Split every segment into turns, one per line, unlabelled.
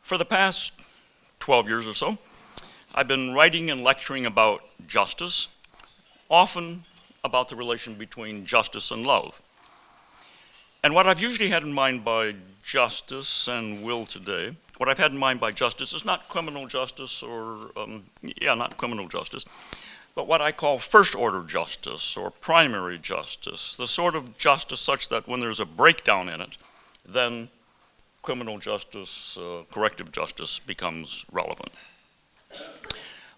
For the past 12 years or so, I've been writing and lecturing about justice, often about the relation between justice and love. And what I've usually had in mind by justice, and will today, what I've had in mind by justice is not criminal justice not criminal justice, but what I call first order justice or primary justice, the sort of justice such that when there's a breakdown in it, then criminal justice, corrective justice becomes relevant.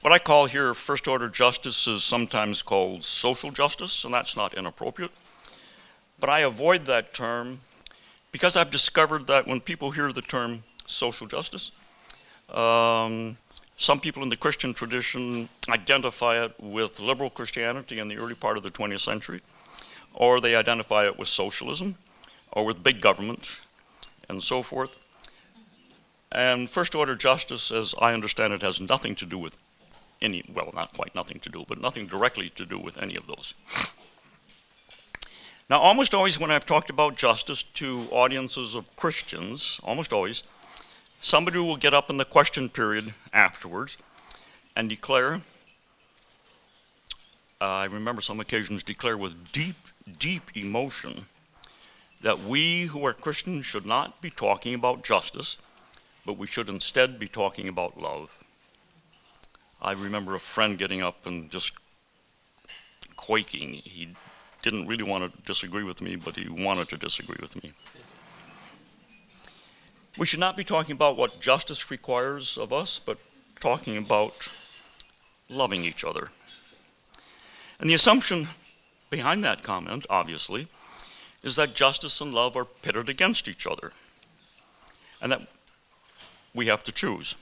What I call here first order justice is sometimes called social justice, and that's not inappropriate. But I avoid that term because I've discovered that when people hear the term social justice, some people in the Christian tradition identify it with liberal Christianity in the early part of the 20th century, or they identify it with socialism, or with big government, and so forth. And first order justice, as I understand it, has nothing to do with not quite nothing to do, but nothing directly to do with any of those. Now, almost always when I've talked about justice to audiences of Christians, almost always, somebody will get up in the question period afterwards and declare, I remember some occasions declare with deep, deep emotion that we who are Christians should not be talking about justice, but we should instead be talking about love. I remember a friend getting up and just quaking. He didn't really want to disagree with me, but he wanted to disagree with me. We should not be talking about what justice requires of us, but talking about loving each other. And the assumption behind that comment, obviously, is that justice and love are pitted against each other, and that we have to choose.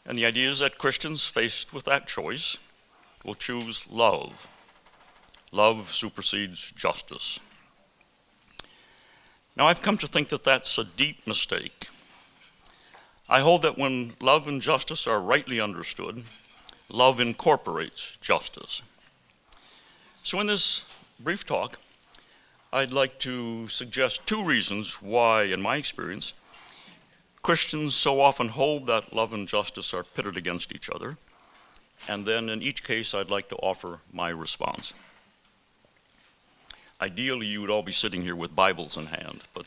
And the idea is that Christians faced with that choice will choose love. Love supersedes justice. Now, I've come to think that that's a deep mistake. I hold that when love and justice are rightly understood, love incorporates justice. So in this brief talk, I'd like to suggest two reasons why, in my experience, Christians so often hold that love and justice are pitted against each other, and then in each case I'd like to offer my response. Ideally, you would all be sitting here with Bibles in hand, but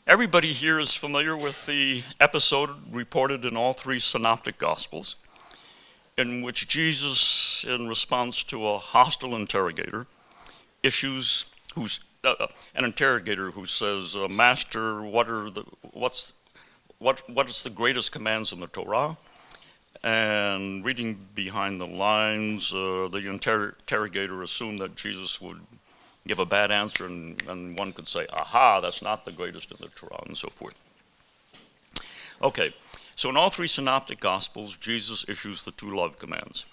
everybody here is familiar with the episode reported in all three synoptic gospels, in which Jesus, in response to a hostile interrogator, issues an interrogator who says, "Master, what's the greatest commands in the Torah?" And reading behind the lines, the interrogator assumed that Jesus would give a bad answer, and one could say, "Aha, that's not the greatest in the Torah," and so forth. Okay, so in all three synoptic gospels, Jesus issues the two love commands.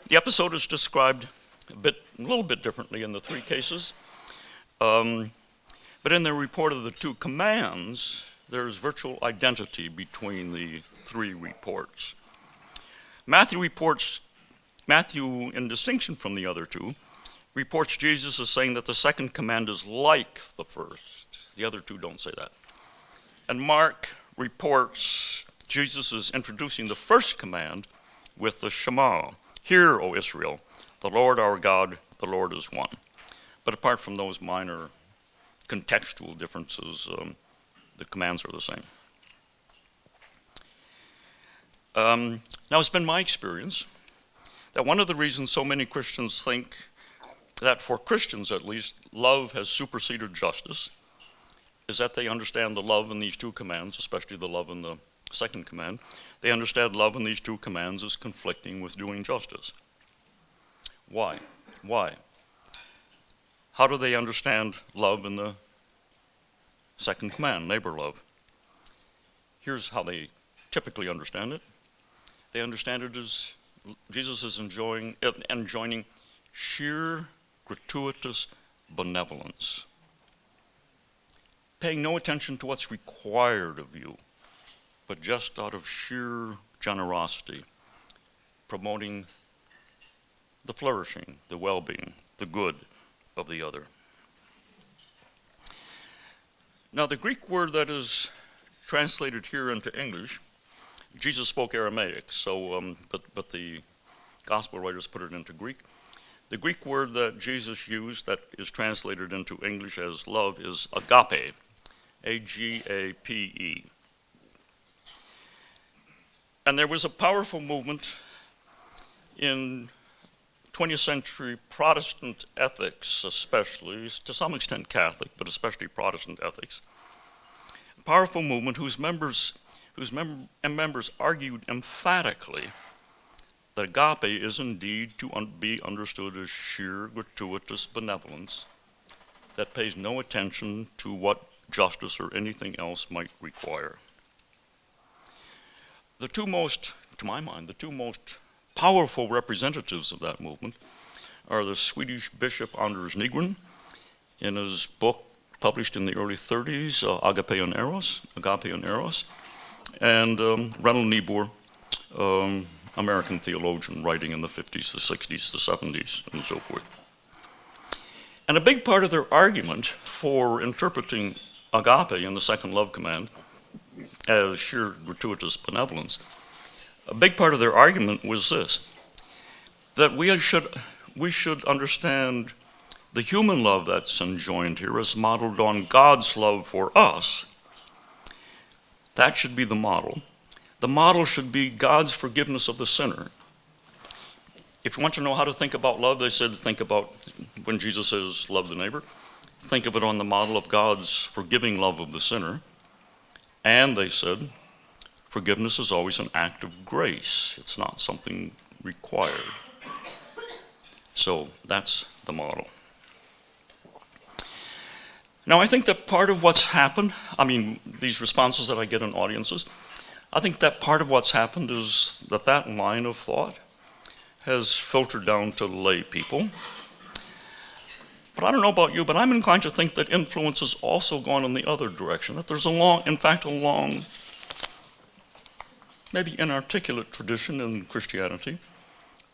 The episode is described a little bit differently in the three cases. But in the report of the two commands, there's virtual identity between the three reports. Matthew, in distinction from the other two, reports Jesus as saying that the second command is like the first. The other two don't say that. And Mark reports Jesus is introducing the first command with the Shema. "Hear, O Israel, the Lord our God, the Lord is one." But apart from those minor contextual differences, the commands are the same. Now, it's been my experience that one of the reasons so many Christians think that, for Christians at least, love has superseded justice is that they understand the love in these two commands, especially the love in the second command. They understand love in these two commands as conflicting with doing justice. Why? How do they understand love in the second command, neighbor love? Here's how they typically understand it. They understand it as Jesus is enjoining sheer, gratuitous benevolence, paying no attention to what's required of you, but just out of sheer generosity, promoting the flourishing, the well-being, the good of the other. Now, the Greek word that is translated here into English, Jesus spoke Aramaic, but the gospel writers put it into Greek. The Greek word that Jesus used that is translated into English as love is agape, A-G-A-P-E. And there was a powerful movement in 20th century Protestant ethics, especially, to some extent Catholic, but especially Protestant ethics. A powerful movement whose members argued emphatically that agape is indeed to be understood as sheer gratuitous benevolence that pays no attention to what justice or anything else might require. To my mind, the two most powerful representatives of that movement are the Swedish Bishop Anders Nygren in his book published in the early 30s, Agape and Eros, and Reynold Niebuhr, American theologian writing in the 50s, the 60s, the 70s, and so forth. And a big part of their argument for interpreting agape in the second love command as sheer gratuitous benevolence, a big part of their argument was this, that we should understand the human love that's enjoined here as modeled on God's love for us. That should be the model. The model should be God's forgiveness of the sinner. If you want to know how to think about love, they said think about when Jesus says love the neighbor, think of it on the model of God's forgiving love of the sinner. And they said forgiveness is always an act of grace. It's not something required. So that's the model. Now, I think that part of what's happened, these responses that I get in audiences, I think that part of what's happened is that line of thought has filtered down to lay people. But I don't know about you, but I'm inclined to think that influence has also gone in the other direction, that there's a long, maybe inarticulate tradition in Christianity,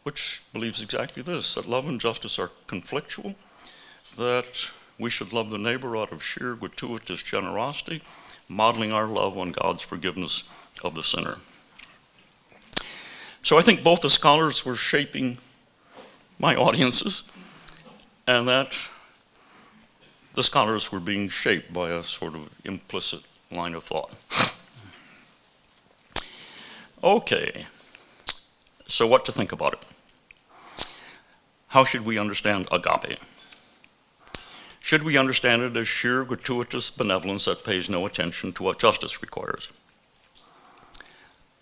which believes exactly this, that love and justice are conflictual, that we should love the neighbor out of sheer gratuitous generosity, modeling our love on God's forgiveness of the sinner. So I think both the scholars were shaping my audiences, and that the scholars were being shaped by a sort of implicit line of thought. Okay, so what to think about it? How should we understand agape? Should we understand it as sheer gratuitous benevolence that pays no attention to what justice requires?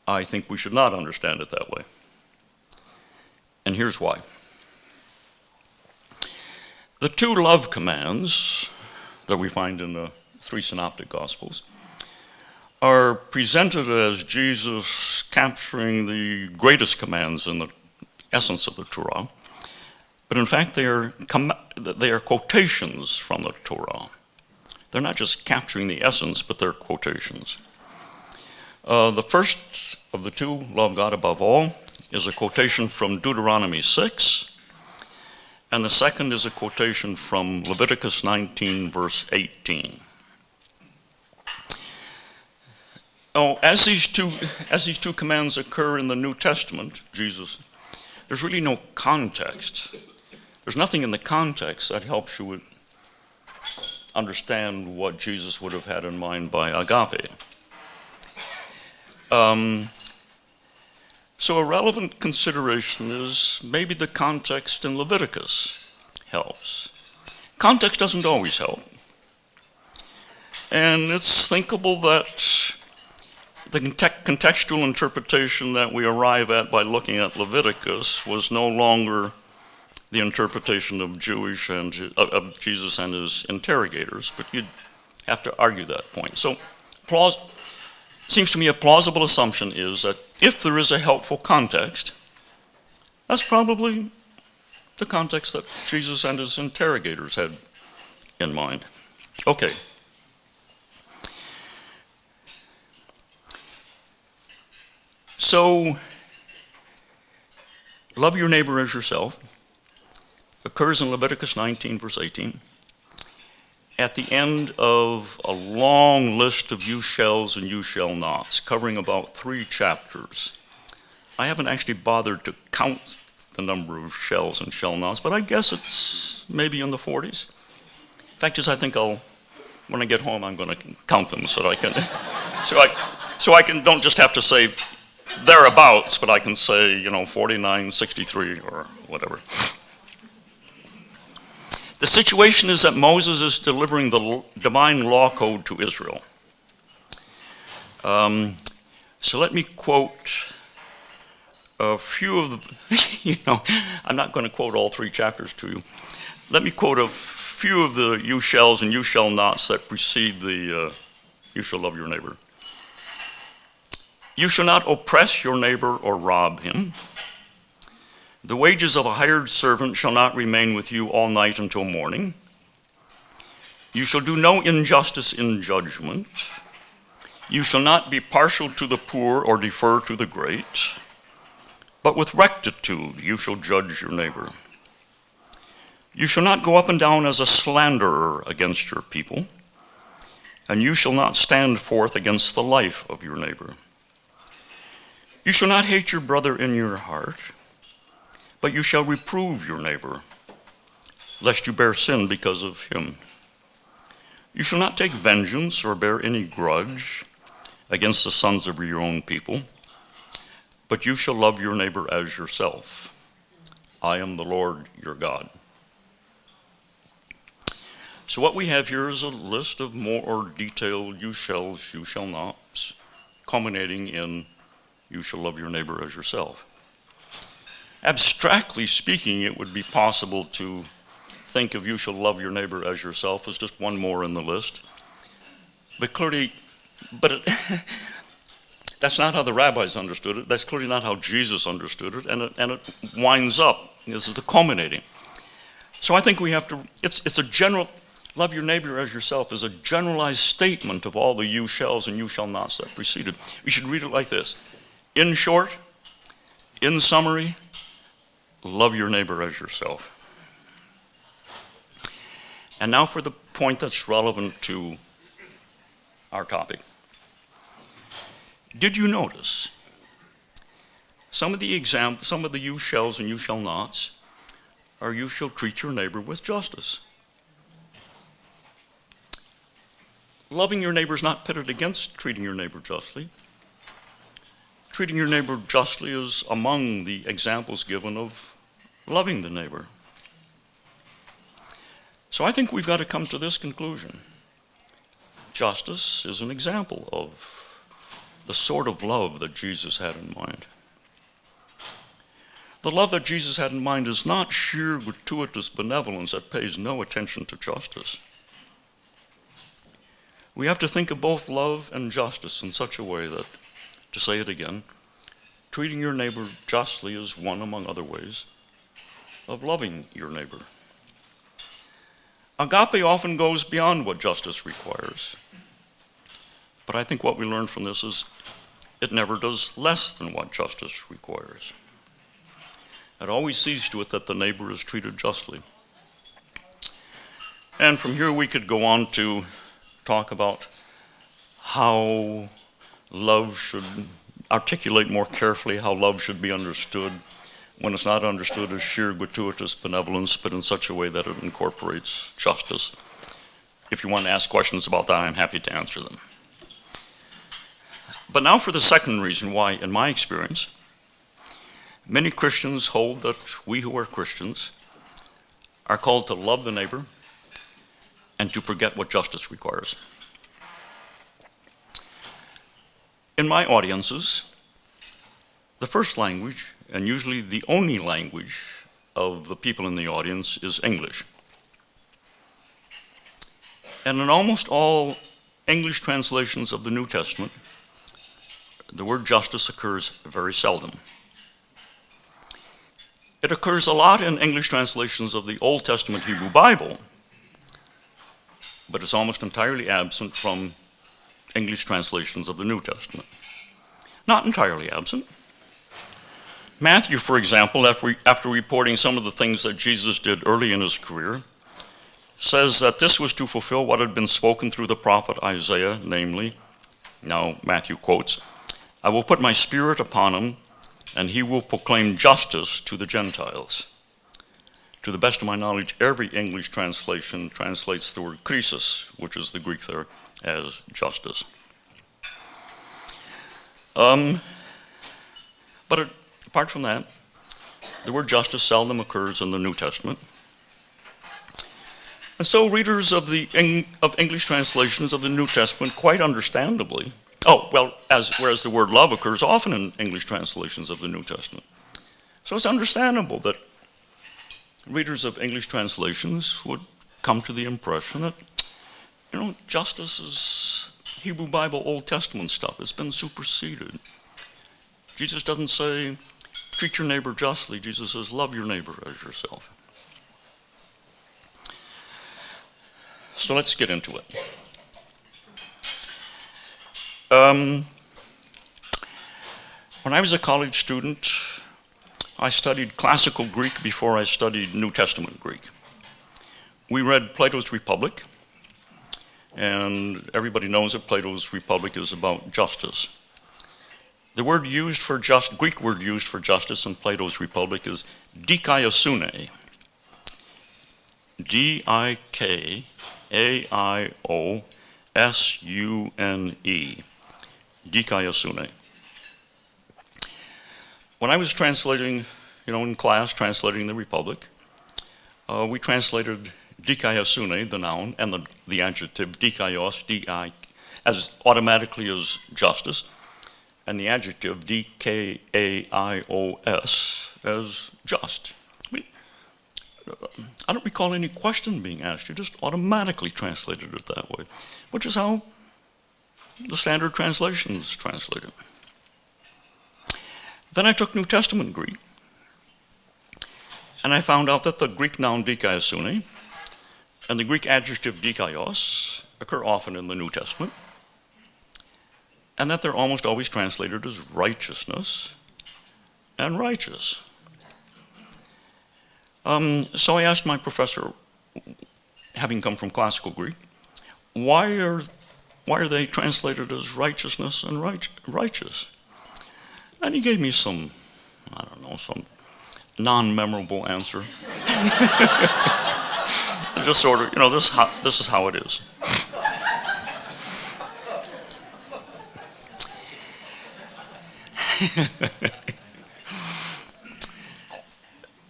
I think we should not understand it that way. And here's why. The two love commands that we find in the three synoptic gospels are presented as Jesus capturing the greatest commands in the essence of the Torah, but in fact they are quotations from the Torah. They're not just capturing the essence, but they're quotations. The first of the two, love God above all, is a quotation from Deuteronomy 6, and the second is a quotation from Leviticus 19, verse 18. Oh, as these two commands occur in the New Testament, there's really no context. There's nothing in the context that helps you understand what Jesus would have had in mind by agape. So a relevant consideration is maybe the context in Leviticus helps. Context doesn't always help. And it's thinkable that the contextual interpretation that we arrive at by looking at Leviticus was no longer the interpretation of Jesus and his interrogators, but you'd have to argue that point. So seems to me a plausible assumption is that if there is a helpful context, that's probably the context that Jesus and his interrogators had in mind. Okay. So, love your neighbor as yourself occurs in Leviticus 19, verse 18. at the end of a long list of you shalls and you shall nots, covering about 3 chapters. I haven't actually bothered to count the number of shells and shall nots, but I guess it's maybe in the 40s. Fact is, I think when I get home, I'm going to count them so that I can, so I can don't just have to say thereabouts, but I can say 49, 63, or whatever. The situation is that Moses is delivering the divine law code to Israel. So let me quote a few of the, I'm not going to quote all 3 chapters to you. Let me quote a few of the you shalls and you shall nots that precede the you shall love your neighbor. You shall not oppress your neighbor or rob him. The wages of a hired servant shall not remain with you all night until morning. You shall do no injustice in judgment. You shall not be partial to the poor or defer to the great, but with rectitude you shall judge your neighbor. You shall not go up and down as a slanderer against your people, and you shall not stand forth against the life of your neighbor. You shall not hate your brother in your heart, but you shall reprove your neighbor, lest you bear sin because of him. You shall not take vengeance or bear any grudge against the sons of your own people, but you shall love your neighbor as yourself. I am the Lord your God. So what we have here is a list of more detailed you shalls, you shall nots, culminating in you shall love your neighbor as yourself. Abstractly speaking, it would be possible to think of you shall love your neighbor as yourself as just one more in the list. But clearly, that's not how the rabbis understood it. That's clearly not how Jesus understood it. And it winds up. This is the culminating. So I think we have to, it's a general, love your neighbor as yourself is a generalized statement of all the you shalls and you shall nots that preceded. We should read it like this. In short, in summary, love your neighbor as yourself. And now for the point that's relevant to our topic. Did you notice some of the you shalls and you shall nots are you shall treat your neighbor with justice? Loving your neighbor is not pitted against treating your neighbor justly. Treating your neighbor justly is among the examples given of loving the neighbor. So I think we've got to come to this conclusion. Justice is an example of the sort of love that Jesus had in mind. The love that Jesus had in mind is not sheer gratuitous benevolence that pays no attention to justice. We have to think of both love and justice in such a way that, to say it again, treating your neighbor justly is one, among other ways, of loving your neighbor. Agape often goes beyond what justice requires. But I think what we learn from this is it never does less than what justice requires. It always sees to it that the neighbor is treated justly. And from here we could go on to talk about how love should articulate more carefully how love should be understood when it's not understood as sheer gratuitous benevolence, but in such a way that it incorporates justice. If you want to ask questions about that, I'm happy to answer them. But now for the second reason why, in my experience, many Christians hold that we who are Christians are called to love the neighbor and to forget what justice requires. In my audiences, the first language, and usually the only language of the people in the audience, is English. And in almost all English translations of the New Testament, the word justice occurs very seldom. It occurs a lot in English translations of the Old Testament Hebrew Bible, but it's almost entirely absent from English translations of the New Testament. Not entirely absent. Matthew, for example, after reporting some of the things that Jesus did early in his career, says that this was to fulfill what had been spoken through the prophet Isaiah, namely, now Matthew quotes, "I will put my spirit upon him, and he will proclaim justice to the Gentiles." To the best of my knowledge, every English translation translates the word krisis, which is the Greek there, as justice. But apart from that, the word justice seldom occurs in the New Testament. And so readers of English translations of the New Testament, quite understandably, whereas the word love occurs often in English translations of the New Testament. So it's understandable that readers of English translations would come to the impression that, justice is Hebrew Bible Old Testament stuff. It's been superseded. Jesus doesn't say, treat your neighbor justly. Jesus says, love your neighbor as yourself. So let's get into it. When I was a college student, I studied classical Greek before I studied New Testament Greek. We read Plato's Republic, and everybody knows that Plato's Republic is about justice. The word used for Greek word used for justice in Plato's Republic is dikaiosune. dikaiosune. Dikaiosune. When I was translating, in class, translating the Republic, we translated dikaiosune, the noun, and the adjective dikaios, as automatically as justice, and the adjective dkaios as just. I don't recall any question being asked. You just automatically translated it that way, which is how the standard translations translate it. Then I took New Testament Greek, and I found out that the Greek noun dikaiosune and the Greek adjective dikaios occur often in the New Testament, and that they're almost always translated as righteousness and righteous. So I asked my professor, having come from classical Greek, why are they translated as righteousness and righteous? And he gave me some non-memorable answer. Just sort of, this is how it is.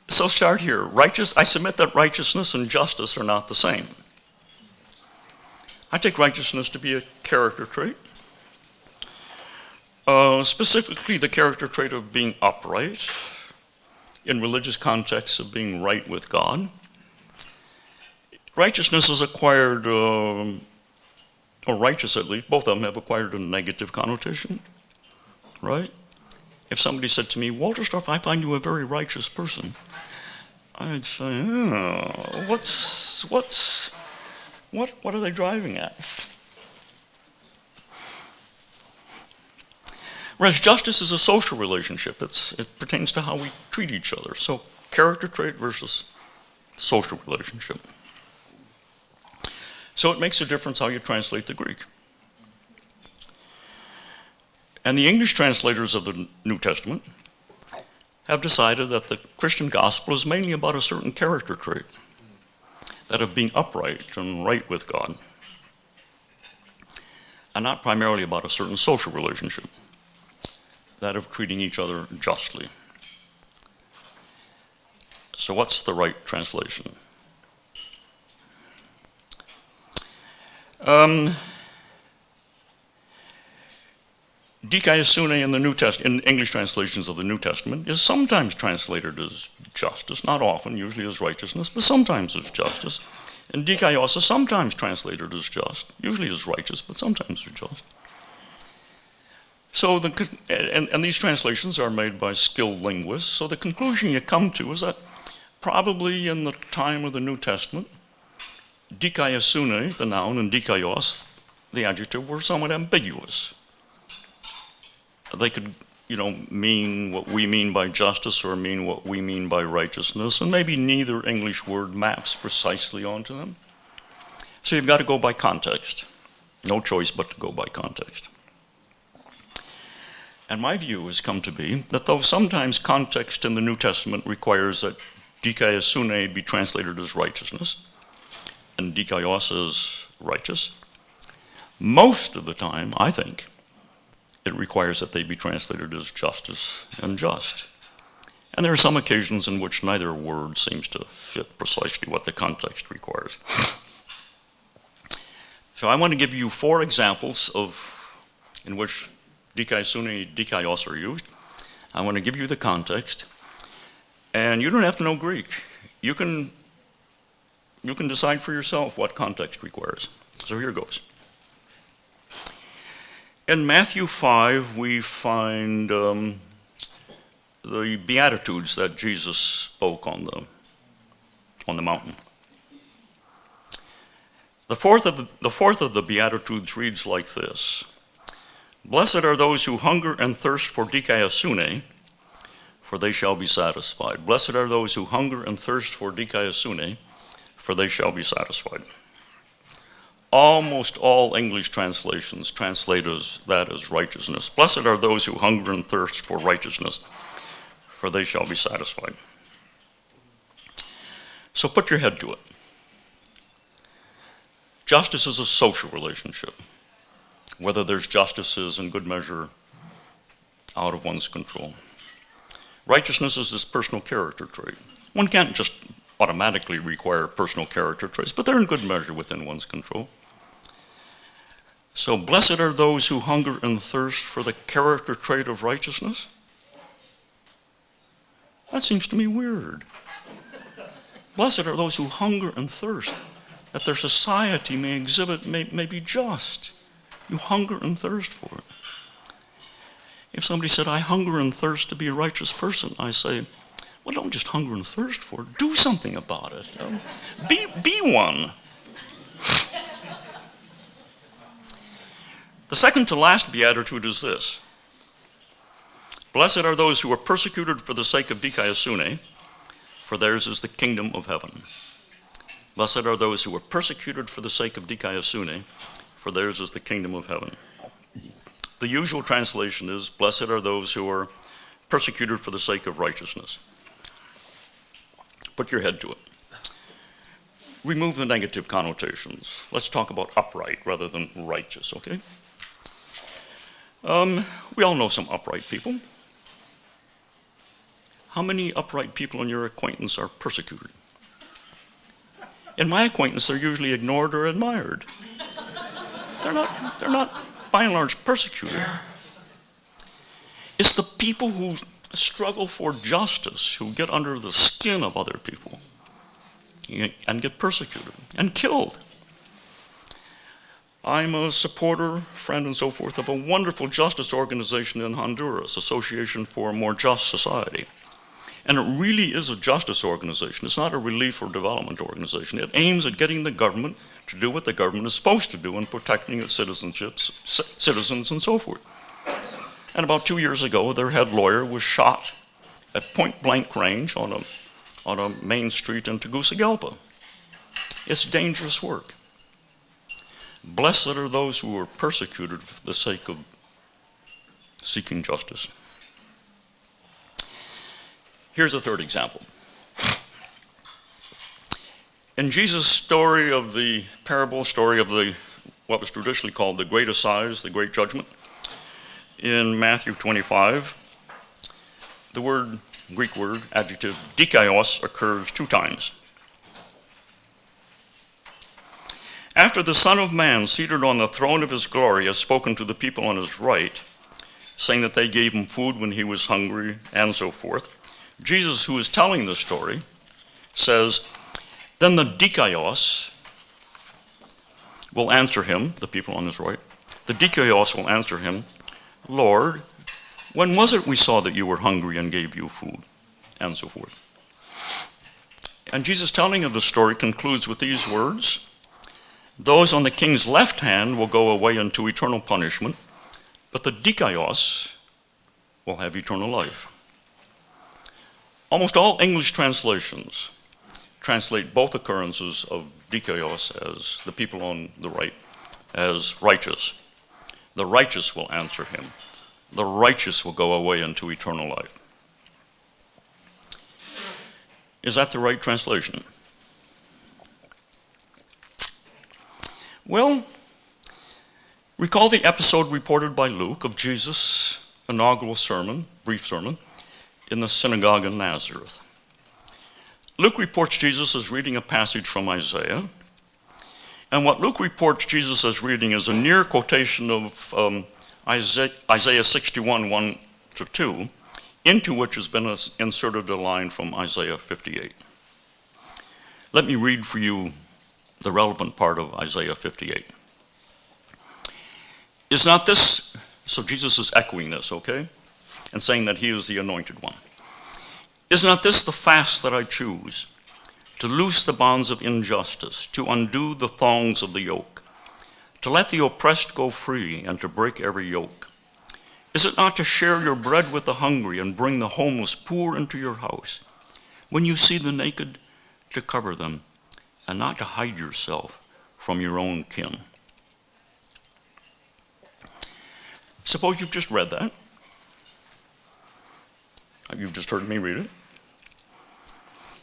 So start here. I submit that righteousness and justice are not the same. I take righteousness to be a character trait, specifically the character trait of being upright, in religious contexts of being right with God. Righteousness is acquired, or righteous at least, both of them have acquired a negative connotation, right? If somebody said to me, Wolterstorff, I find you a very righteous person, I'd say, what are they driving at? Whereas justice is a social relationship. It pertains to how we treat each other. So character trait versus social relationship. So it makes a difference how you translate the Greek. And the English translators of the New Testament have decided that the Christian gospel is mainly about a certain character trait, that of being upright and right with God, and not primarily about a certain social relationship, that of treating each other justly. So what's the right translation? Dikaiosune in the New Testament, in English translations of the New Testament, is sometimes translated as justice, not often, usually as righteousness, but sometimes as justice. And dikaios is sometimes translated as just, usually as righteous, but sometimes as just. So, and these translations are made by skilled linguists, so the conclusion you come to is that probably in the time of the New Testament, dikaiosune, the noun, and dikaios, the adjective, were somewhat ambiguous. They could, mean what we mean by justice or mean what we mean by righteousness, and maybe neither English word maps precisely onto them. So you've got to go by context. No choice but to go by context. And my view has come to be that though sometimes context in the New Testament requires that dikaiosune be translated as righteousness, and dikaios as righteous, most of the time, I think, it requires that they be translated as justice and just. And there are some occasions in which neither word seems to fit precisely what the context requires. So I want to give you 4 examples in which dikaiosune, dikaios are used. I want to give you the context. And you don't have to know Greek. You can decide for yourself what context requires. So here goes. In Matthew 5, we find the Beatitudes that Jesus spoke on the mountain. The fourth of the Beatitudes reads like this: Blessed are those who hunger and thirst for dikaiosune, for they shall be satisfied. Blessed are those who hunger and thirst for dikaiosune, for they shall be satisfied. Almost all English translations translate that as righteousness. Blessed are those who hunger and thirst for righteousness, for they shall be satisfied. So put your head to it. Justice is a social relationship. Whether there's justice is in good measure out of one's control. Righteousness is this personal character trait. One can't just automatically require personal character traits, but they're in good measure within one's control. So blessed are those who hunger and thirst for the character trait of righteousness. That seems to me weird. Blessed are those who hunger and thirst that their society may exhibit, may be just. You hunger and thirst for it. If somebody said, I hunger and thirst to be a righteous person, I say, well, don't just hunger and thirst for it. Do something about it. Be one. The second to last beatitude is this: Blessed are those who are persecuted for the sake of dikaiosune, for theirs is the kingdom of heaven. Blessed are those who are persecuted for the sake of dikaiosune, for theirs is the kingdom of heaven. The usual translation is, blessed are those who are persecuted for the sake of righteousness. Put your head to it. Remove the negative connotations. Let's talk about upright rather than righteous, okay? We all know some upright people. How many upright people in your acquaintance are persecuted? In my acquaintance, they're usually ignored or admired. They're not by and large persecuted. It's the people who struggle for justice, who get under the skin of other people and get persecuted and killed. I'm a supporter, friend, and so forth of a wonderful justice organization in Honduras, Association for a More Just Society. And it really is a justice organization. It's not a relief or development organization. It aims at getting the government to do what the government is supposed to do in protecting its citizens and so forth. And about 2 years ago, their head lawyer was shot at point-blank range on a main street in Tegucigalpa. It's dangerous work. Blessed are those who are persecuted for the sake of seeking justice. Here's a third example. In Jesus' story of the parable, story of what was traditionally called the Great Assize, the Great Judgment, in Matthew 25, the Greek word, adjective, dikaios, occurs 2 times. After the Son of Man, seated on the throne of his glory, has spoken to the people on his right, saying that they gave him food when he was hungry, and so forth, Jesus, who is telling this story, says, then the dikaios will answer him, the people on his right, the dikaios will answer him, Lord, when was it we saw that you were hungry and gave you food? And so forth. And Jesus' telling of the story concludes with these words: those on the king's left hand will go away into eternal punishment, but the dikaios will have eternal life. Almost all English translations translate both occurrences of dikaios, as the people on the right, as righteous. The righteous will answer him. The righteous will go away into eternal life. Is that the right translation? Well, recall the episode reported by Luke of Jesus' inaugural sermon, brief sermon, in the synagogue in Nazareth. Luke reports Jesus as reading a passage from Isaiah, and what Luke reports Jesus as reading is a near quotation of Isaiah 61, 1-2, into which has been inserted a line from Isaiah 58. Let me read for you the relevant part of Isaiah 58. Is not this, so Jesus is echoing this, okay? And saying that he is the anointed one. Is not this the fast that I choose? To loose the bonds of injustice, to undo the thongs of the yoke, to let the oppressed go free, and to break every yoke? Is it not to share your bread with the hungry and bring the homeless poor into your house? When you see the naked, to cover them, and not to hide yourself from your own kin. Suppose you've just read that. You've just heard me read it.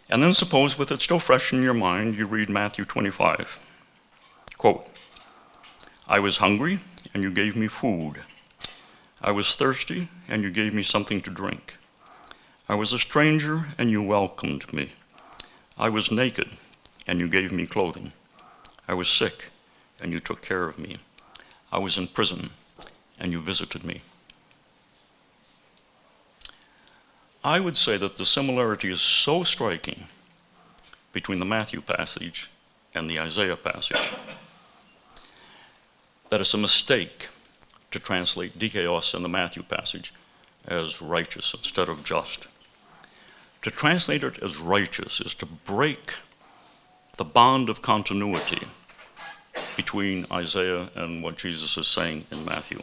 And then suppose, with it still fresh in your mind, you read Matthew 25. Quote, I was hungry, and you gave me food. I was thirsty, and you gave me something to drink. I was a stranger, and you welcomed me. I was naked, and you gave me clothing. I was sick, and you took care of me. I was in prison, and you visited me. I would say that the similarity is so striking between the Matthew passage and the Isaiah passage that it's a mistake to translate dikaios in the Matthew passage as righteous instead of just. To translate it as righteous is to break the bond of continuity between Isaiah and what Jesus is saying in Matthew.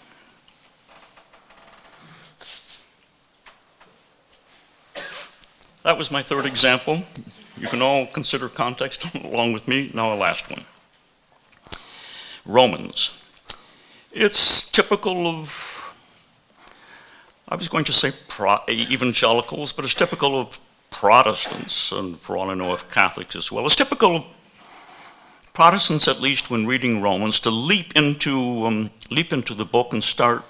That was my third example. You can all consider context along with me. Now a last one. Romans. It's typical of, I was going to say evangelicals, but it's typical of Protestants, and for all I know of Catholics as well. It's typical of Protestants, at least when reading Romans, to leap into the book and start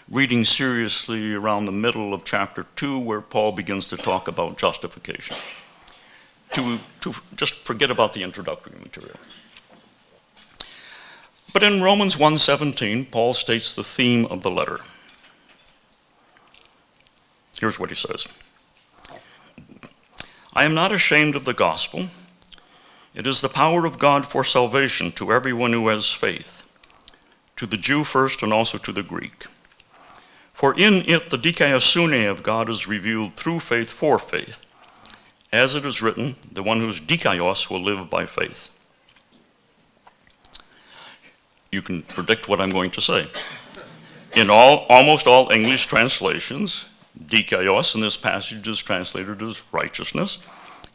reading seriously around the middle of chapter 2, where Paul begins to talk about justification. To just forget about the introductory material. But in Romans 1:17, Paul states the theme of the letter. Here's what he says. I am not ashamed of the gospel. It is the power of God for salvation to everyone who has faith, to the Jew first and also to the Greek. For in it the dikaiosune of God is revealed through faith for faith. As it is written, the one whose dikaios will live by faith. You can predict what I'm going to say. In almost all English translations, dikaios in this passage is translated as righteousness,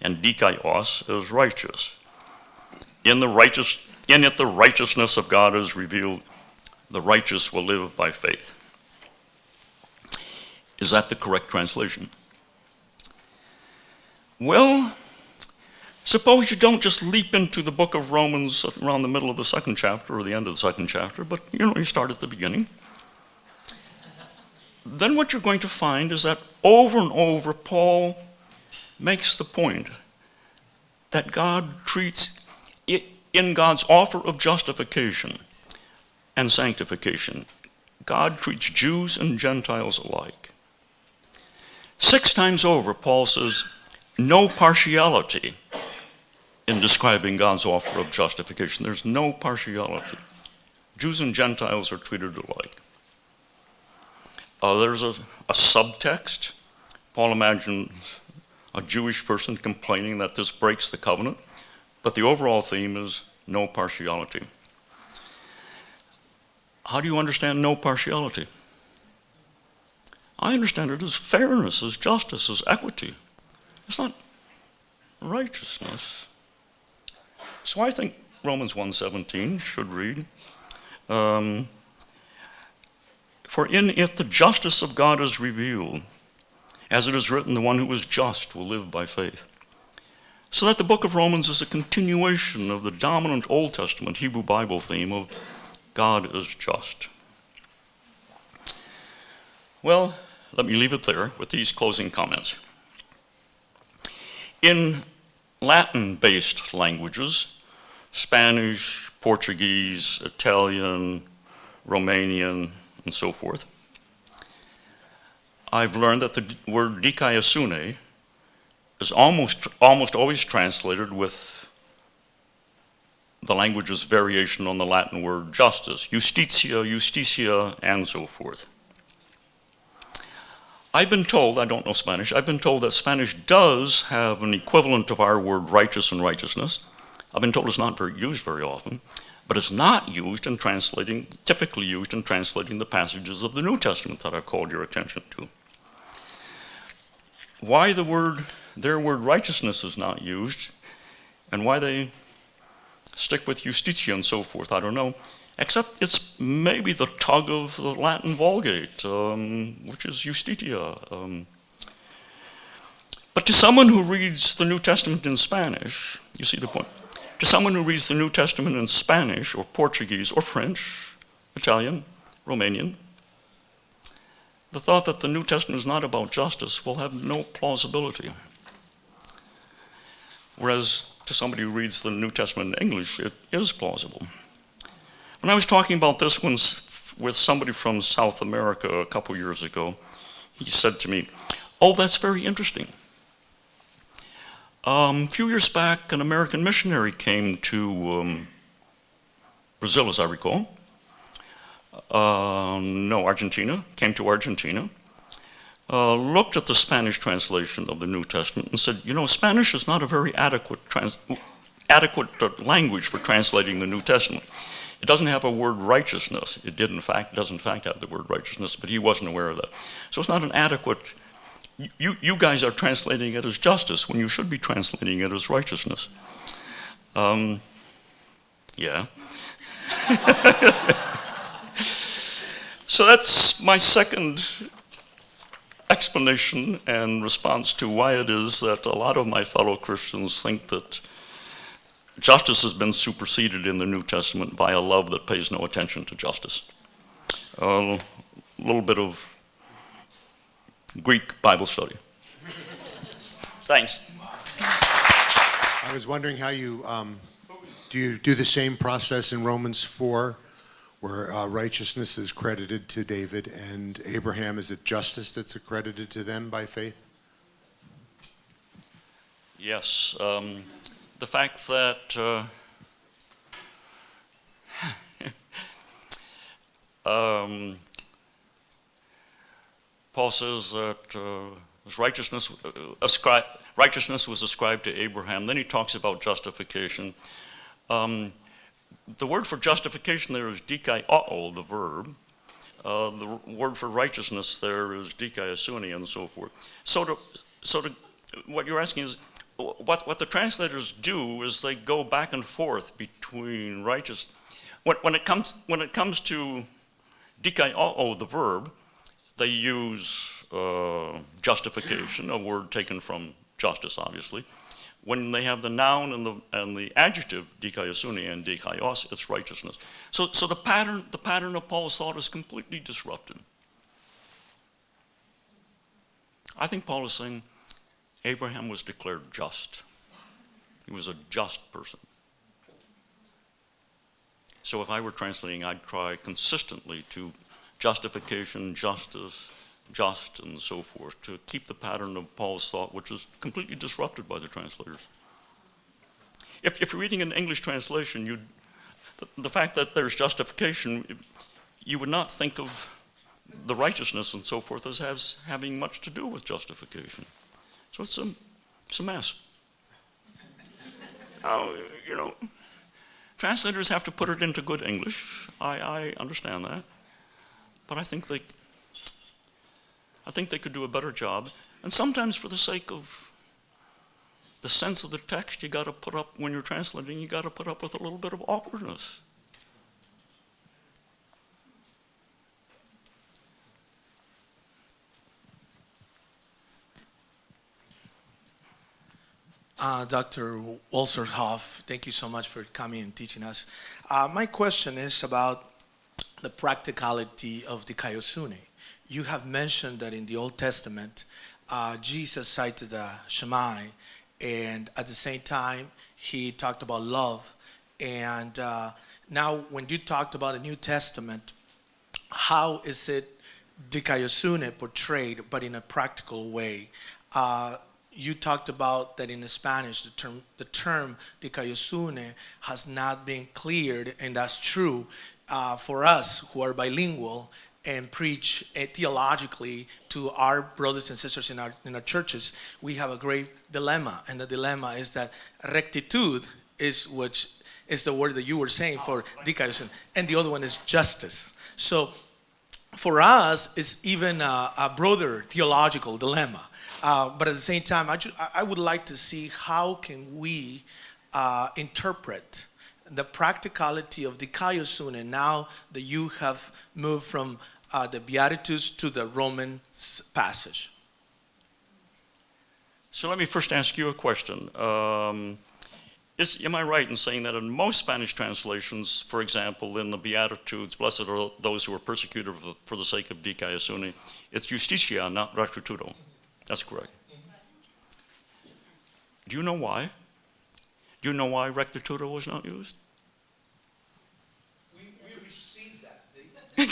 and dikaios as righteous. In it the righteousness of God is revealed. The righteous will live by faith. Is that the correct translation? Well, suppose you don't just leap into the book of Romans around the middle of the second chapter or the end of the second chapter, but you start at the beginning. Then what you're going to find is that over and over Paul makes the point that God treats it in God's offer of justification and sanctification. God treats Jews and Gentiles alike. 6 times over, Paul says, no partiality in describing God's offer of justification. There's no partiality. Jews and Gentiles are treated alike. There's a subtext. Paul imagines a Jewish person complaining that this breaks the covenant, but the overall theme is no partiality. How do you understand no partiality? I understand it as fairness, as justice, as equity. It's not righteousness. So I think Romans 1:17 should read, for in it the justice of God is revealed. As it is written, the one who is just will live by faith. So that the book of Romans is a continuation of the dominant Old Testament Hebrew Bible theme of God is just. Well, let me leave it there with these closing comments. In Latin-based languages, Spanish, Portuguese, Italian, Romanian, and so forth, I've learned that the word dikaiosune is almost always translated with the language's variation on the Latin word justice, justitia, and so forth. I've been told, I don't know Spanish, I've been told that Spanish does have an equivalent of our word righteous and righteousness. I've been told it's not used very often, but it's not used in translating, typically used in translating the passages of the New Testament that I've called your attention to. Why their word righteousness is not used, and why they stick with justitia and so forth, I don't know, except it's maybe the tug of the Latin Vulgate, which is justitia. But to someone who reads the New Testament in Spanish, you see the point. To someone who reads the New Testament in Spanish or Portuguese or French, Italian, Romanian, the thought that the New Testament is not about justice will have no plausibility. Whereas to somebody who reads the New Testament in English, it is plausible. When I was talking about this with somebody from South America a couple years ago, he said to me, "Oh, that's very interesting. A few years back, an American missionary came to Brazil, as I recall. Argentina. Came to Argentina. Looked at the Spanish translation of the New Testament and said, Spanish is not a very adequate language for translating the New Testament. It doesn't have a word righteousness. It does in fact have the word righteousness, but he wasn't aware of that. So it's not an adequate. You guys are translating it as justice when you should be translating it as righteousness." Yeah. So that's my second explanation and response to why it is that a lot of my fellow Christians think that justice has been superseded in the New Testament by a love that pays no attention to justice. A little bit of Greek Bible study. Thanks.
I was wondering how you do the same process in Romans 4, where righteousness is credited to David and Abraham. Is it justice that's accredited to them by faith?
Yes. The fact that Paul says that righteousness was ascribed to Abraham. Then he talks about justification. The word for justification there is dikaiosune, the verb. The word for righteousness there is dikaiosune, and so forth. So what you're asking is, what the translators do is they go back and forth between righteous. When it comes to dikaiosune, the verb, they use justification, a word taken from justice, obviously. When they have the noun and the adjective dikaiosune and dikaios, it's righteousness. So the pattern of Paul's thought is completely disrupted. I think Paul is saying Abraham was declared just. He was a just person. So if I were translating, I'd try consistently to justification, justice, just, and so forth, to keep the pattern of Paul's thought, which is completely disrupted by the translators. If you're reading an English translation, the fact that there's justification, you would not think of the righteousness and so forth as having much to do with justification. So it's a mess. Now, translators have to put it into good English. I understand that. But I think they could do a better job. And sometimes for the sake of the sense of the text you got to put up when you're translating, you got to put up with a little bit of awkwardness.
Dr. Wolterstorff, thank you so much for coming and teaching us. My question is about the practicality of dikaiosune. You have mentioned that in the Old Testament, Jesus cited the Shema, and at the same time, he talked about love. And now, when you talked about the New Testament, how is it dikaiosune portrayed, but in a practical way? You talked about that in Spanish, the term dikaiosune has not been cleared, and that's true for us who are bilingual and preach theologically to our brothers and sisters in our churches. We have a great dilemma, and the dilemma is that rectitude is the word that you were saying for dikaiosune, and the other one is justice. So for us, it's even a broader theological dilemma. But at the same time, I would like to see how can we interpret the practicality of dikaiosune now that you have moved from the Beatitudes to the Roman passage.
So let me first ask you a question. Am I right in saying that in most Spanish translations, for example, in the Beatitudes, blessed are those who are persecuted for the sake of dikaiosune, it's justitia, not rectitudo? That's correct. Do you know why? Do you know why rectitudo was not used?
We received that. And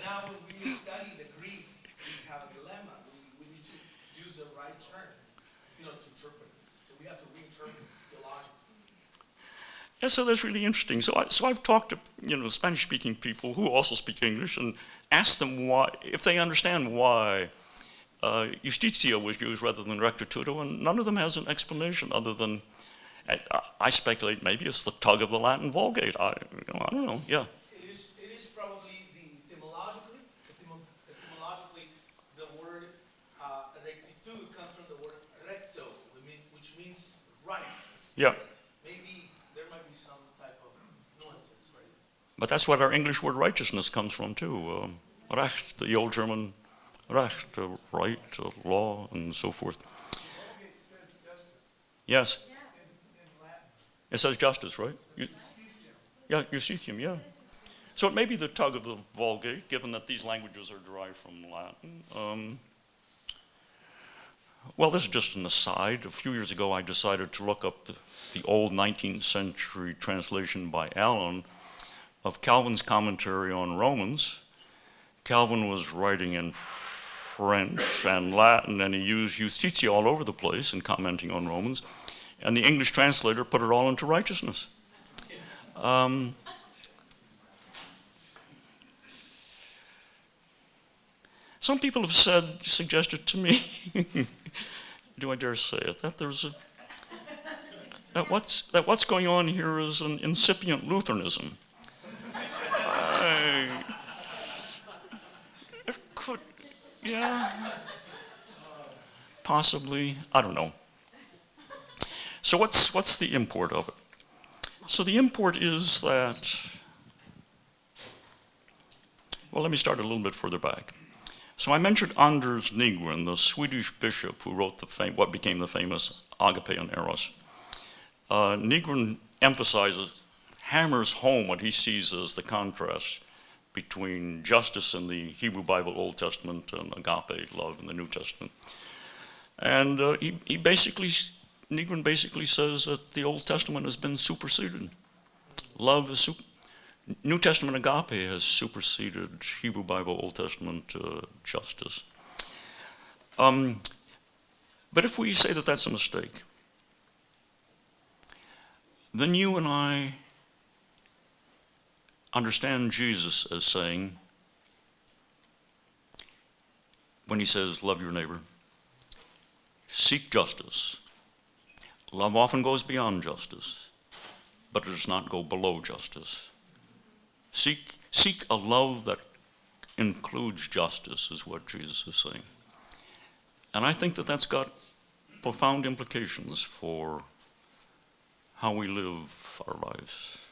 now when we study the Greek, we have a dilemma. We need to use the right term, to interpret it. So we have to reinterpret it theologically.
Yeah, so that's really interesting. So I've talked to Spanish-speaking people who also speak English and asked them why, if they understand why justitia was used rather than rectitudo, and none of them has an explanation other than, I speculate maybe it's the tug of the Latin Vulgate. I don't know. Yeah.
It is probably etymologically, the word rectitude comes from the word recto, which means right.
Yeah.
Maybe there might be some type of nuances, right?
But that's what our English word righteousness comes from too. Recht, the old German recht, right, law, and so forth.
It says justice.
Yes.
In Latin.
It says justice, right? Yeah, justitium, yeah. So it may be the tug of the Vulgate, given that these languages are derived from Latin. Well, this is just an aside. A few years ago, I decided to look up the old 19th century translation by Allen of Calvin's commentary on Romans. Calvin was writing in French and Latin, and he used justitia all over the place in commenting on Romans, and the English translator put it all into righteousness. Some people have suggested to me, do I dare say it, that that what's going on here is an incipient Lutheranism. Yeah, possibly, I don't know. So what's the import of it? So the import is that, well, let me start a little bit further back. So I mentioned Anders Nygren, the Swedish bishop who wrote what became the famous Agape and Eros. Nygren hammers home what he sees as the contrast between justice in the Hebrew Bible Old Testament and agape, love, in the New Testament. And Nygren basically says that the Old Testament has been superseded. New Testament agape has superseded Hebrew Bible Old Testament justice. But if we say that that's a mistake, then you and I understand Jesus as saying, when he says, love your neighbor, seek justice. Love often goes beyond justice, but it does not go below justice. Seek a love that includes justice, is what Jesus is saying. And I think that that's got profound implications for how we live our lives.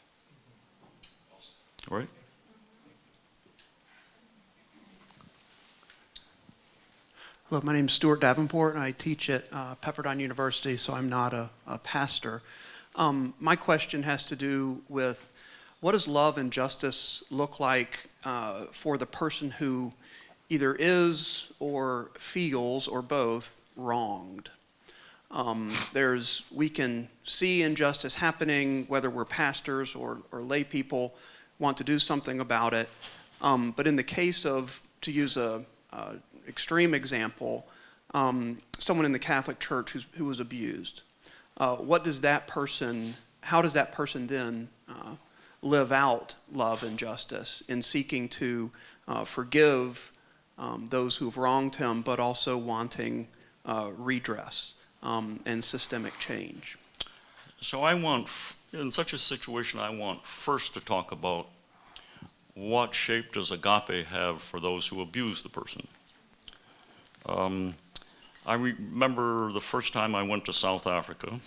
Right?
Hello, my name is Stuart Davenport, and I teach at Pepperdine University, so I'm not a pastor. My question has to do with what does love and justice look like for the person who either is or feels or both wronged? We can see injustice happening, whether we're pastors or lay people want to do something about it. But in the case of, to use a extreme example, someone in the Catholic Church who was abused. How does that person then live out love and justice in seeking to forgive those who've wronged him, but also wanting redress and systemic change?
So in such a situation, I want first to talk about what shape does agape have for those who abuse the person. I remember the first time I went to South Africa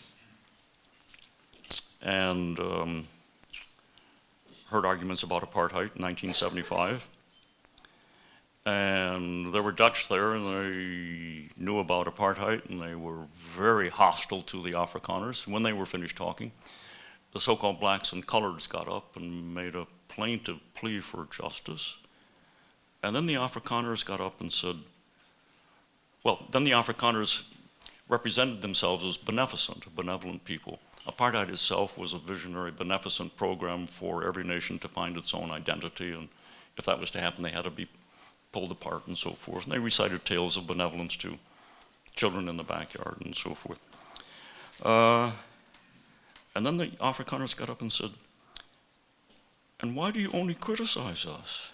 and heard arguments about apartheid in 1975. And there were Dutch there, and they knew about apartheid, and they were very hostile to the Afrikaners. When they were finished talking, the so-called blacks and coloreds got up and made a plaintive plea for justice. And then the Afrikaners got up and said, then the Afrikaners represented themselves as benevolent people. Apartheid itself was a visionary, beneficent program for every nation to find its own identity, and if that was to happen, they had to be pulled apart and so forth. And they recited tales of benevolence to children in the backyard and so forth. And then the Afrikaners got up and said, "And why do you only criticize us?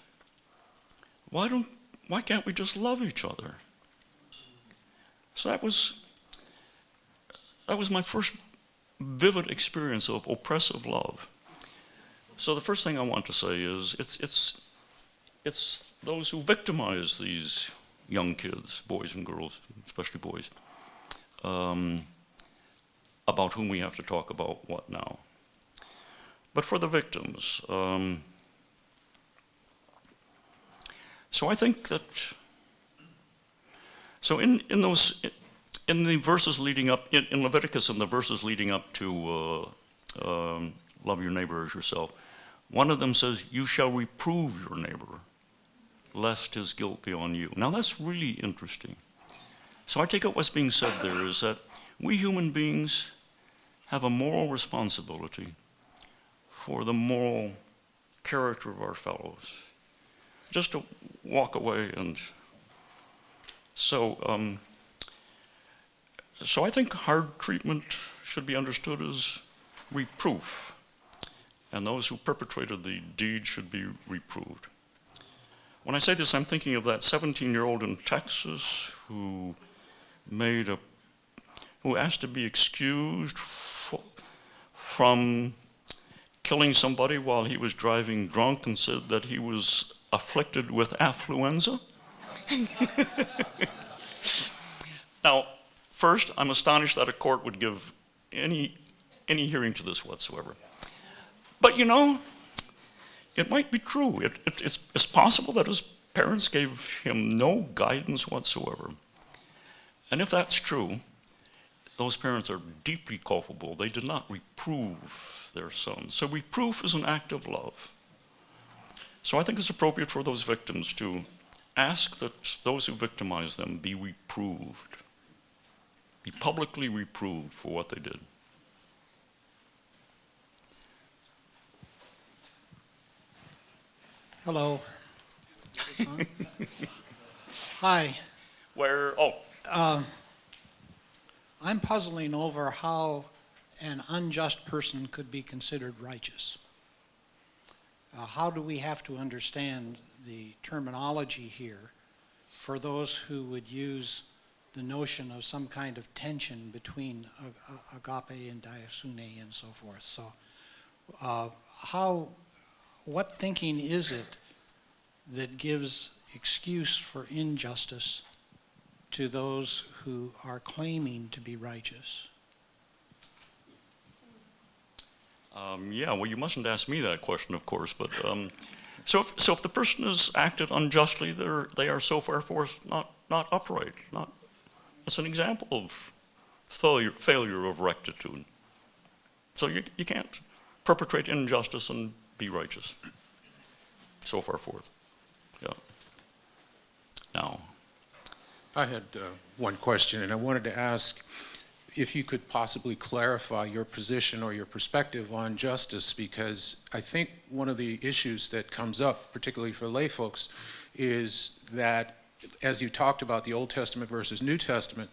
Why can't we just love each other?" So that was my first vivid experience of oppressive love. So the first thing I want to say is it's those who victimize these young kids, boys and girls, especially boys, about whom we have to talk about what now. But for the victims, so I think that, so in the verses leading up, in Leviticus and the verses leading up to love your neighbor as yourself, one of them says, "You shall reprove your neighbor, lest his guilt be on you." Now that's really interesting. So I take it what's being said there is that we human beings have a moral responsibility for the moral character of our fellows. Just to walk away and so I think hard treatment should be understood as reproof, and those who perpetrated the deed should be reproved. When I say this, I'm thinking of that 17-year-old in Texas who asked to be excused from killing somebody while he was driving drunk and said that he was afflicted with affluenza. Now, first, I'm astonished that a court would give any hearing to this whatsoever. But you know, it might be true. It's possible that his parents gave him no guidance whatsoever. And if that's true, those parents are deeply culpable. They did not reprove their son. So reproof is an act of love. So I think it's appropriate for those victims to ask that those who victimize them be reproved, be publicly reproved for what they did.
Hello. Hi. I'm puzzling over how an unjust person could be considered righteous. How do we have to understand the terminology here for those who would use the notion of some kind of tension between agape and dikaiosune and so forth? So what thinking is it that gives excuse for injustice to those who are claiming to be righteous?
Yeah, well, you mustn't ask me that question, of course, but so if the person has acted unjustly, they are so far forth not upright. It's an example of failure of rectitude. So you can't perpetrate injustice and be righteous. So far forth. Yeah. Now.
I had one question, and I wanted to ask if you could possibly clarify your position or your perspective on justice, because I think one of the issues that comes up, particularly for lay folks, is that as you talked about the Old Testament versus New Testament,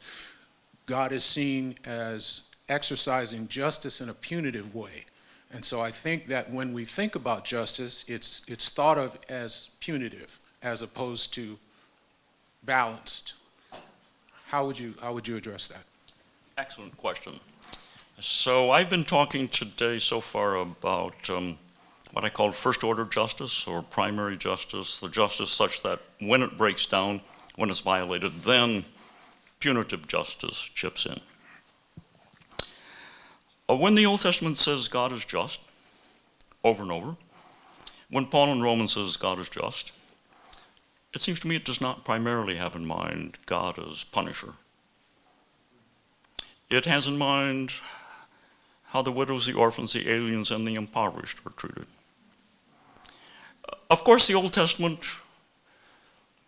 God is seen as exercising justice in a punitive way. And so I think that when we think about justice, it's thought of as punitive as opposed to balanced. How would you address that?
Excellent question. So I've been talking today so far about what I call first order justice or primary justice, the justice such that when it breaks down, when it's violated, then punitive justice chips in. When the Old Testament says God is just, over and over, when Paul in Romans says God is just, it seems to me it does not primarily have in mind God as punisher. It has in mind how the widows, the orphans, the aliens, and the impoverished are treated. Of course, the Old Testament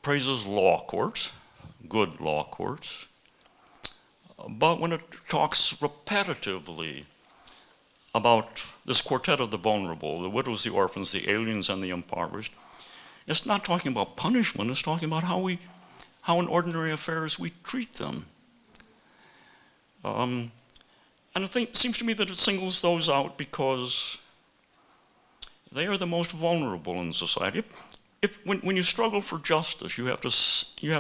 praises law courts, good law courts, but when it talks repetitively about this quartet of the vulnerable, the widows, the orphans, the aliens, and the impoverished, it's not talking about punishment, it's talking about how in ordinary affairs we treat them. And I think it seems to me that it singles those out because they are the most vulnerable in society. When you struggle for justice, you have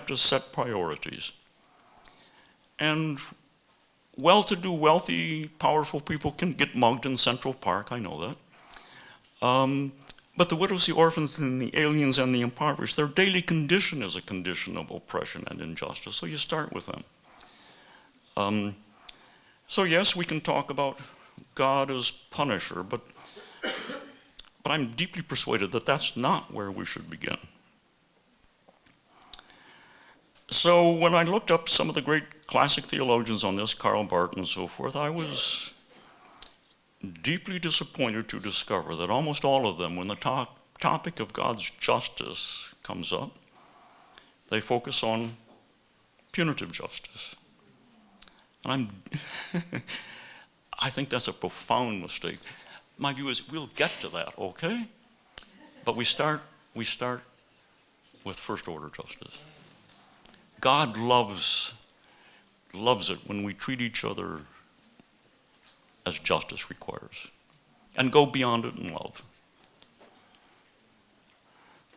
to set priorities. And well-to-do, wealthy, powerful people can get mugged in Central Park, I know that. But the widows, the orphans, and the aliens, and the impoverished, their daily condition is a condition of oppression and injustice, so you start with them. So yes, we can talk about God as punisher, but I'm deeply persuaded that that's not where we should begin. So when I looked up some of the great classic theologians on this, Karl Barth and so forth, I was deeply disappointed to discover that almost all of them, when the topic of God's justice comes up, they focus on punitive justice. And I think that's a profound mistake. My view is we'll get to that, okay? But we start with first order justice. God loves it when we treat each other as justice requires and go beyond it in love.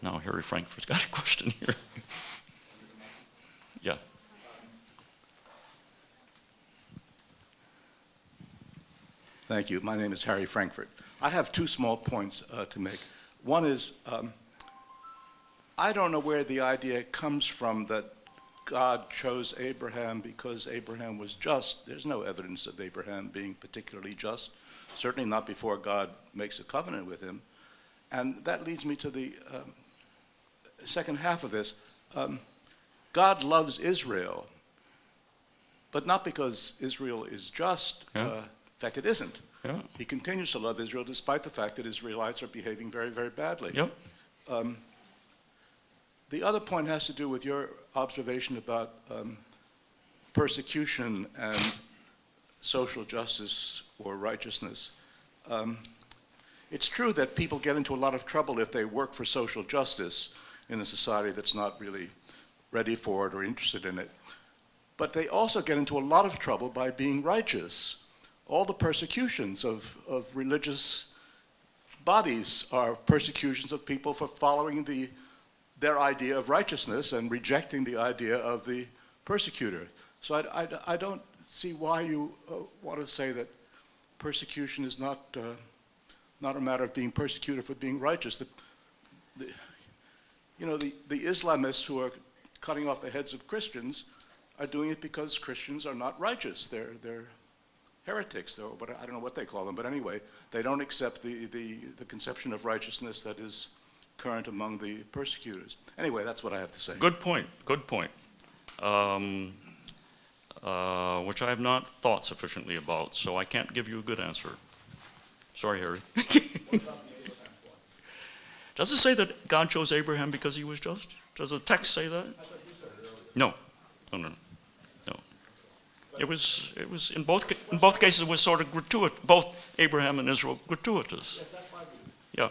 Now, Harry Frankfurt's got a question here. Yeah.
Thank you. My name is Harry Frankfurt. I have two small points to make. One is, I don't know where the idea comes from that God chose Abraham because Abraham was just. There's no evidence of Abraham being particularly just, certainly not before God makes a covenant with him. And that leads me to the second half of this. God loves Israel, but not because Israel is just.
Yeah.
In fact, it isn't.
Yeah.
He continues to love Israel despite the fact that Israelites are behaving very, very badly.
Yep.
The other point has to do with your observation about persecution and social justice or righteousness. It's true that people get into a lot of trouble if they work for social justice in a society that's not really ready for it or interested in it. But they also get into a lot of trouble by being righteous. All the persecutions of religious bodies are persecutions of people for following their idea of righteousness and rejecting the idea of the persecutor. So I don't see why you want to say that persecution is not a matter of being persecuted for being righteous. The Islamists who are cutting off the heads of Christians are doing it because Christians are not righteous. They're heretics, but I don't know what they call them. But anyway, they don't accept the conception of righteousness that is current among the persecutors. Anyway, that's what I have to say.
Good point. Which I have not thought sufficiently about, so I can't give you a good answer. Sorry, Harry. Does it say that God chose Abraham because he was just? Does the text say that? No. It was in both cases it was sort of gratuitous. Both Abraham and Israel gratuitous.
Yes, that's my view.
Yeah,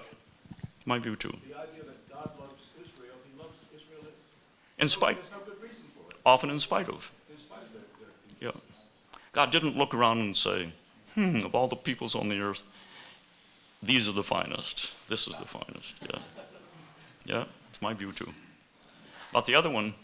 my view too.
The idea that God loves Israel, he loves Israel.
In spite,
There's no good reason for it.
often in spite of.
In spite of their
Yeah. God didn't look around and say, of all the peoples on the earth, these are the finest. This is the finest. Yeah. Yeah, it's my view too. But the other one,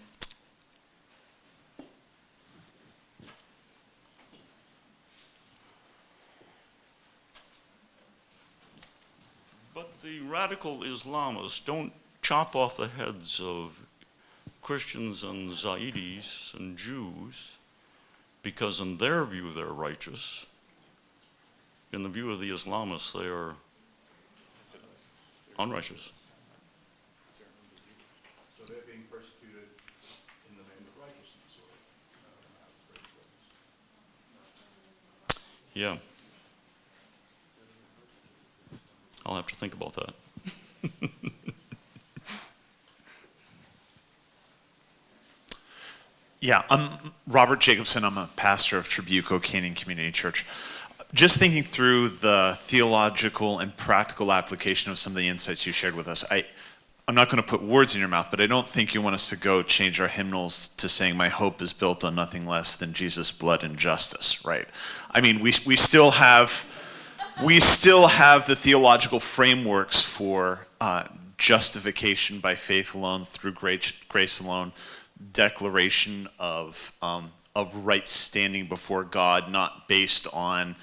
but the radical Islamists don't chop off the heads of Christians and Zaidis and Jews because in their view they're righteous. In the view of the Islamists, they are unrighteous.
So they're being persecuted in the name of righteousness.
Yeah. I'll have to think about that.
Yeah, I'm Robert Jacobson. I'm a pastor of Tribuco Canyon Community Church. Just thinking through the theological and practical application of some of the insights you shared with us, I'm not going to put words in your mouth, but I don't think you want us to go change our hymnals to saying, "My hope is built on nothing less than Jesus' blood and justice," right? I mean, we still have the theological frameworks for justification by faith alone, through grace alone, declaration of right standing before God, not based on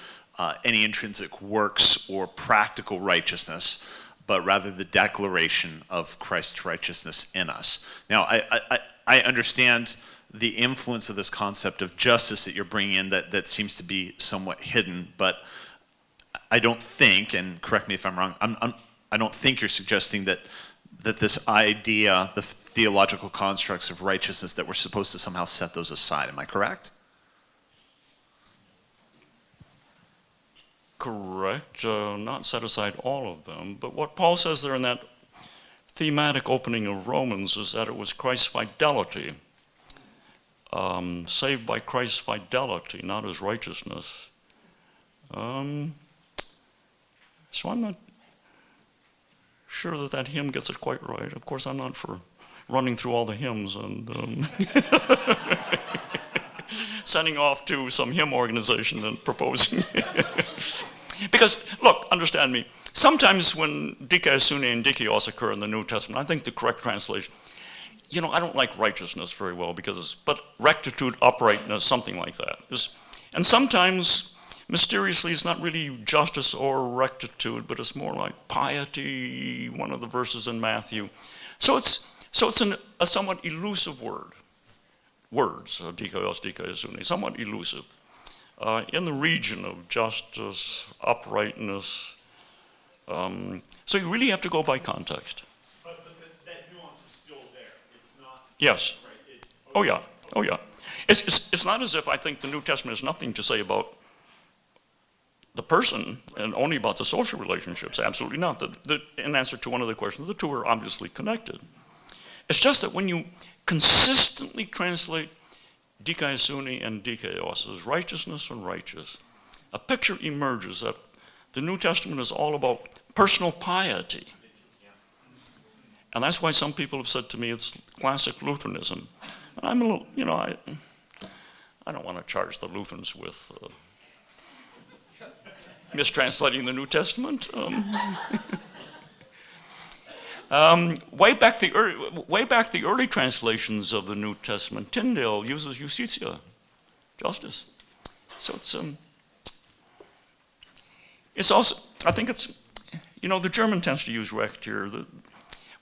any intrinsic works or practical righteousness, but rather the declaration of Christ's righteousness in us. Now, I understand the influence of this concept of justice that you're bringing in that seems to be somewhat hidden, but I don't think, and correct me if I'm wrong, I don't think you're suggesting that this idea, the theological constructs of righteousness, that we're supposed to somehow set those aside. Am I correct?
Correct. Not set aside all of them. But what Paul says there in that thematic opening of Romans is that it was Christ's fidelity, saved by Christ's fidelity, not his righteousness. So I'm not sure that hymn gets it quite right. Of course, I'm not for running through all the hymns and sending off to some hymn organization and proposing. Because, look, understand me, sometimes when dikaiosune and dikaios occur in the New Testament, I think the correct translation, I don't like righteousness very well, but rectitude, uprightness, something like that. And sometimes, mysteriously, it's not really justice or rectitude, but it's more like piety, one of the verses in Matthew. So it's a somewhat elusive word. Words, dikaios, dikaiosune, somewhat elusive. In the region of justice, uprightness. So you really have to go by context.
But that nuance is still there. It's not.
Yes.
Right.
Oh yeah. Oh yeah. It's not as if I think the New Testament has nothing to say about the person and only about the social relationships. Absolutely not. In answer to one of the questions, the two are obviously connected. It's just that when you consistently translate dikaiosune and dikaios as righteousness and righteous, a picture emerges that the New Testament is all about personal piety. And that's why some people have said to me it's classic Lutheranism. And I'm a little, I don't want to charge the Lutherans with mistranslating the New Testament. Way back the early translations of the New Testament, Tyndale uses justitia, justice. So it's also, I think it's, the German tends to use recht here.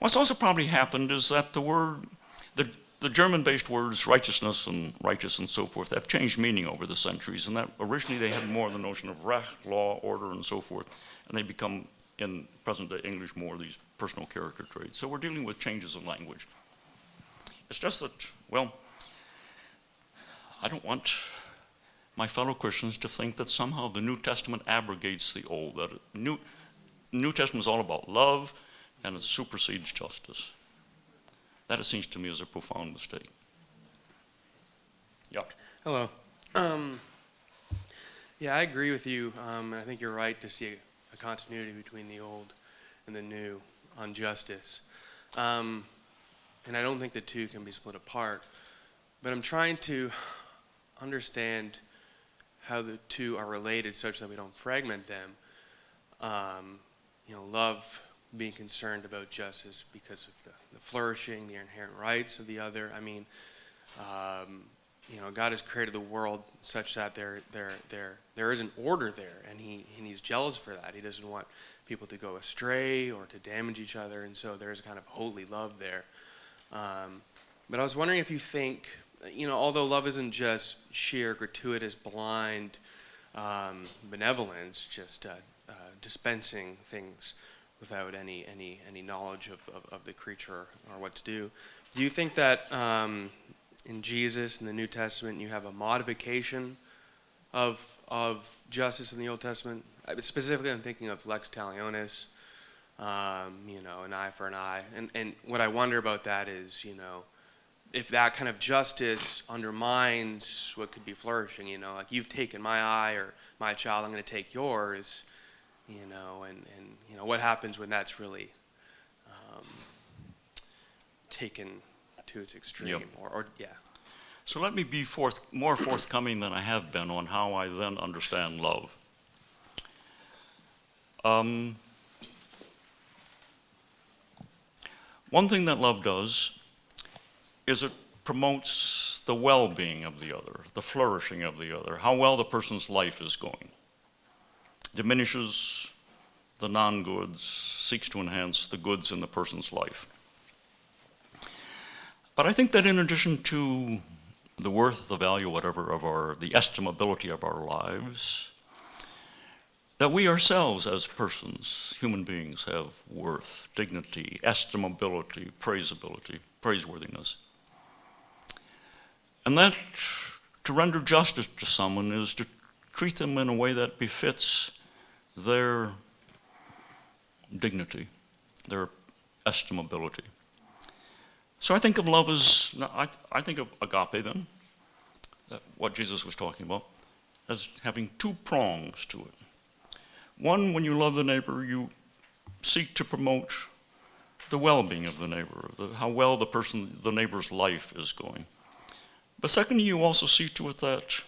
What's also probably happened is that the the German-based words righteousness and righteous and so forth have changed meaning over the centuries, and that originally they had more the notion of recht, law, order, and so forth, and they become, in present-day English, more these personal character traits. So we're dealing with changes in language. It's just that, well, I don't want my fellow Christians to think that somehow the New Testament abrogates the Old, that New Testament is all about love, and it supersedes justice. That, it seems to me, is a profound mistake. Yeah.
Hello. Yeah, I agree with you, and I think you're right to see a continuity between the old and the new on justice. And I don't think the two can be split apart. But I'm trying to understand how the two are related such that we don't fragment them. Love being concerned about justice because of the flourishing, the inherent rights of the other. I mean, God has created the world such that there is an order there, and he's jealous for that. He doesn't want people to go astray or to damage each other, and so there's a kind of holy love there. But I was wondering if you think, although love isn't just sheer, gratuitous, blind benevolence, just dispensing things without any knowledge of the creature or what to do you think that in Jesus in the New Testament you have a modification of justice in the Old Testament? Specifically, I'm thinking of lex talionis, an eye for an eye. And what I wonder about that is, if that kind of justice undermines what could be flourishing, like you've taken my eye or my child, I'm going to take yours, and what happens when that's really taken to its extreme,
Yep.
or yeah.
So let me be more forthcoming than I have been on how I then understand love. One thing that love does is it promotes the well-being of the other, the flourishing of the other, how well the person's life is going. Diminishes the non-goods, seeks to enhance the goods in the person's life. But I think that in addition to the worth, the value, whatever, of the estimability of our lives, that we ourselves as persons, human beings, have worth, dignity, estimability, praiseworthiness. And that to render justice to someone is to treat them in a way that befits their dignity, their estimability. So I think of love as, I think of agape then, what Jesus was talking about, as having two prongs to it. One, when you love the neighbor, you seek to promote the well-being of the neighbor, how well the neighbor's life is going. But secondly, you also see to it that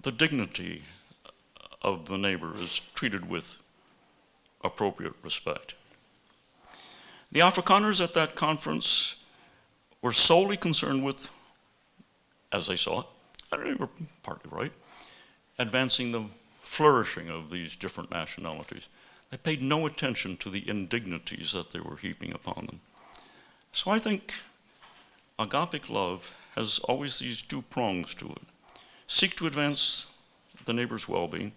the dignity of the neighbor is treated with appropriate respect. The Afrikaners at that conference were solely concerned with, as they saw it, and they were partly right, advancing the flourishing of these different nationalities. They paid no attention to the indignities that they were heaping upon them. So I think agapic love has always these two prongs to it. Seek to advance the neighbor's well-being,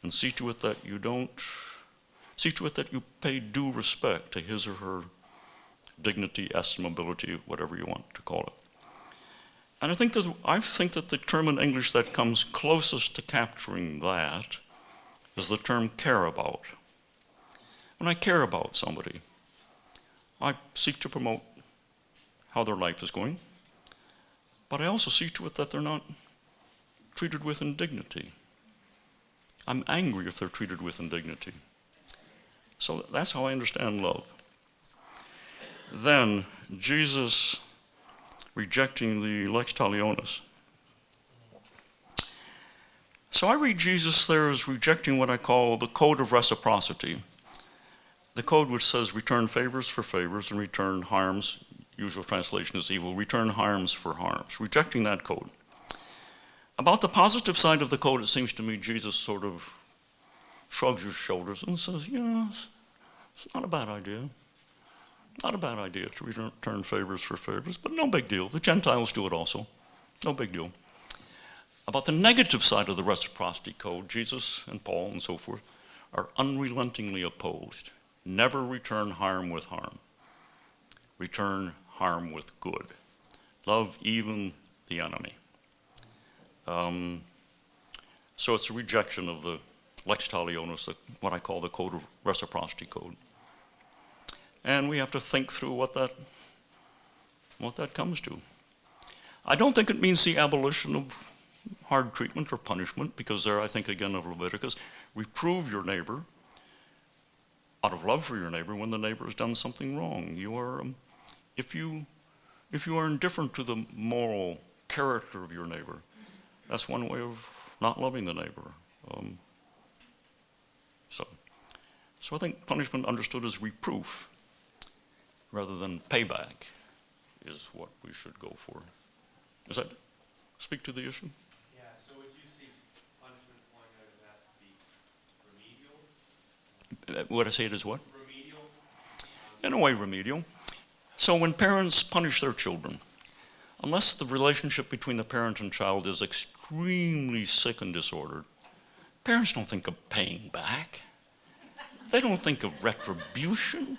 and see to it that you pay due respect to his or her dignity, estimability, whatever you want to call it. And I think that the term in English that comes closest to capturing that is the term care about. When I care about somebody, I seek to promote how their life is going, but I also see to it that they're not treated with indignity. I'm angry if they're treated with indignity. So that's how I understand love. Then, Jesus rejecting the lex talionis. So I read Jesus there as rejecting what I call the code of reciprocity. The code which says return favors for favors and return harms, usual translation is evil, return harms for harms, rejecting that code. About the positive side of the code, it seems to me Jesus sort of shrugs his shoulders and says, yes, it's not a bad idea Not a bad idea to return favors for favors, but no big deal. The Gentiles do it also. No big deal. About the negative side of the reciprocity code, Jesus and Paul and so forth are unrelentingly opposed. Never return harm with harm. Return harm with good. Love even the enemy. So it's a rejection of the lex talionis, what I call the code of reciprocity code. And we have to think through what that comes to. I don't think it means the abolition of hard treatment or punishment, because there, I think again of Leviticus, reprove your neighbor out of love for your neighbor when the neighbor has done something wrong. You are, if you are indifferent to the moral character of your neighbor, that's one way of not loving the neighbor. So I think punishment understood as reproof rather than payback is what we should go for. Does that speak to the issue?
Yeah, so would you see punishment falling out of that to be remedial?
Would I say it as what?
Remedial?
In a way, remedial. So when parents punish their children, unless the relationship between the parent and child is extremely sick and disordered, parents don't think of paying back. They don't think of retribution.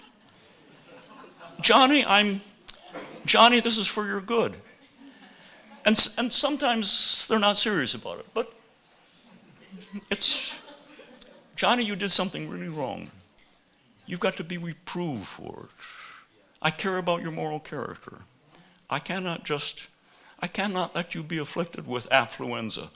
Johnny, this is for your good. And sometimes they're not serious about it, but it's, Johnny, you did something really wrong. You've got to be reproved for it. I care about your moral character. I cannot let you be afflicted with affluenza.